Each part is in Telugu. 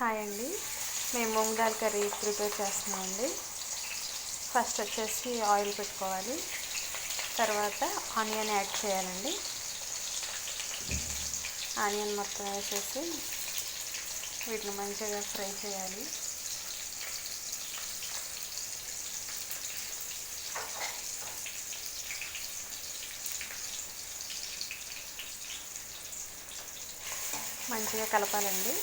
హాయ్ అండి. మేము మూంగ్ దాల్ కర్రీ ప్రిపేర్ చేస్తున్నామండి. ఫస్ట్ వచ్చేసి ఆయిల్ పెట్టుకోవాలి. తర్వాత ఆనియన్ యాడ్ చేయాలండి. ఆనియన్ మొత్తం వేసేసి వీటిని మంచిగా ఫ్రై చేయాలి. మంచిగా కలపాలండి.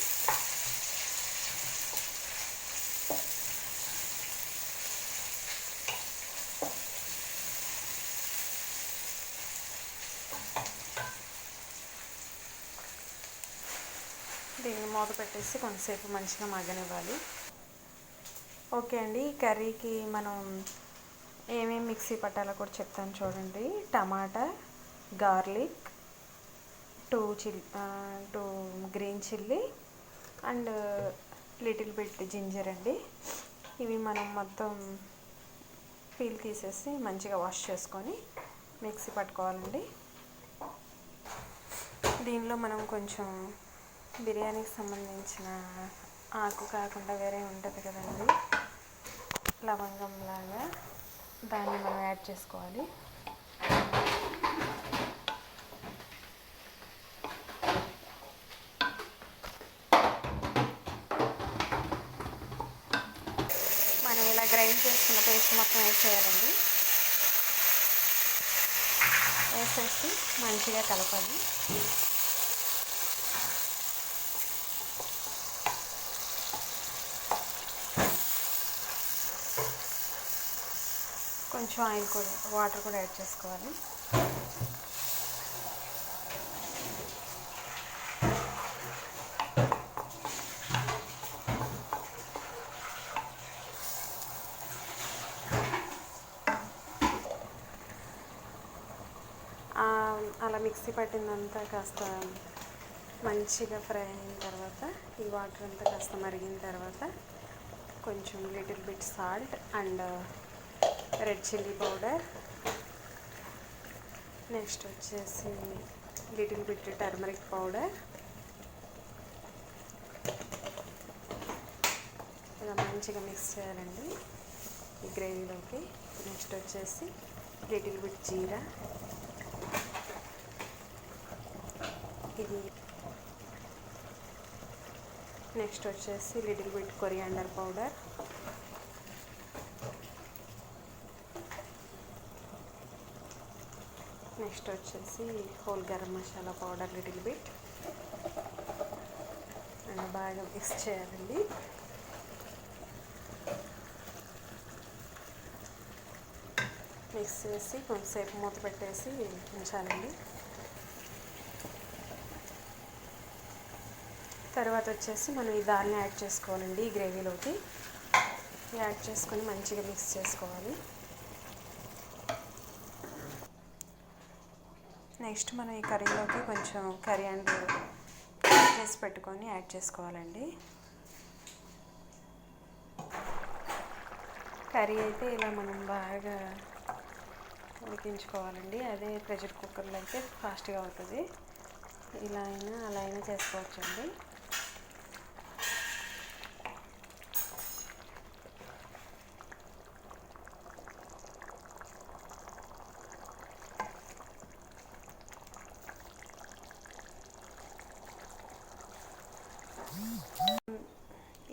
దీన్ని మూత పెట్టేసి కొంతసేపు మంచిగా మగ్గనివ్వాలి. ఓకే అండి, ఈ కర్రీకి మనం ఏమేమి మిక్సీ పట్టాలో కూడా చెప్తాను చూడండి. Tomato, garlic, two green chilli and little bit ginger అండి. ఇవి మనం మొత్తం పీల్ తీసేసి మంచిగా వాష్ చేసుకొని మిక్సీ పట్టుకోవాలండి. దీనిలో మనం కొంచెం బిర్యానీకి సంబంధించిన ఆకు కాకుండా వేరే ఉంటుంది కదండి, లవంగం లాగా, దాన్ని మనం యాడ్ చేసుకోవాలి. మనం ఇలా గ్రైండ్ చేసుకున్న పేస్ట్ మొత్తం వేసేయాలండి. వేసేసి మంచిగా కలపాలి. కొంచెం ఆయిల్ కూడా, వాటర్ కూడా యాడ్ చేసుకోవాలి. అలా మిక్సీ పట్టిందంతా కాస్త మంచిగా ఫ్రై అయిన తర్వాత, ఈ వాటర్ అంతా కాస్త మరిగిన తర్వాత కొంచెం little bit salt and red chilli powder, next వచ్చేసి లిటిల్ బిట్ టర్మరిక్ పౌడర్, ఇలా మంచిగా మిక్స్ చేయాలండి ఈ గ్రేవీలోకి. నెక్స్ట్ వచ్చేసి లిటిల్ బిట్ జీరా, ఇది నెక్స్ట్ వచ్చేసి little bit coriander powder, next వచ్చేసి whole garam masala powder little bit, and బాగా మిక్స్ చేయాలండి. మిక్స్ చేసి కొంతసేపు మూత పెట్టేసి ఉంచాలండి. తర్వాత వచ్చేసి మనం ఈ దాల్ని యాడ్ చేసుకోవాలండి ఈ గ్రేవీలోకి. యాడ్ చేసుకొని మంచిగా మిక్స్ చేసుకోవాలి. నెక్స్ట్ మనం ఈ కర్రీలోకి కొంచెం కొరియాండర్ చేసి పెట్టుకొని యాడ్ చేసుకోవాలండి. కర్రీ అయితే ఇలా మనం బాగా ఉడికించుకోవాలండి. అదే ప్రెషర్ కుక్కర్లో అయితే ఫాస్ట్గా అవుతుంది. ఇలా అయినా అలా అయినా చేసుకోవచ్చండి.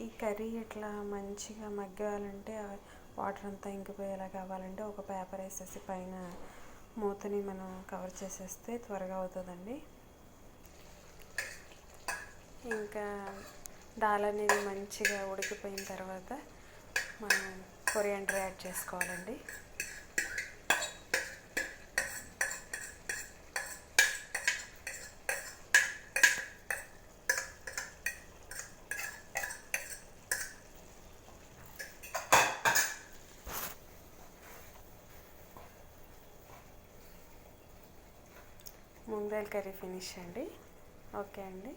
ఈ కర్రీ ఇట్లా మంచిగా మగ్గాలంటే, వాటర్ అంతా ఇంకిపోయేలా కావాలంటే ఒక పేపర్ వేసేసి పైన మూతని మనం కవర్ చేసేస్తే త్వరగా అవుతుందండి. ఇంకా దాల్ అనేది మంచిగా ఉడికిపోయిన తర్వాత మనం కొరియాండర్ యాడ్ చేసుకోవాలండి. మూంగ్ దాల్ కర్రీ ఫినిష్ అండి. ఓకే అండి.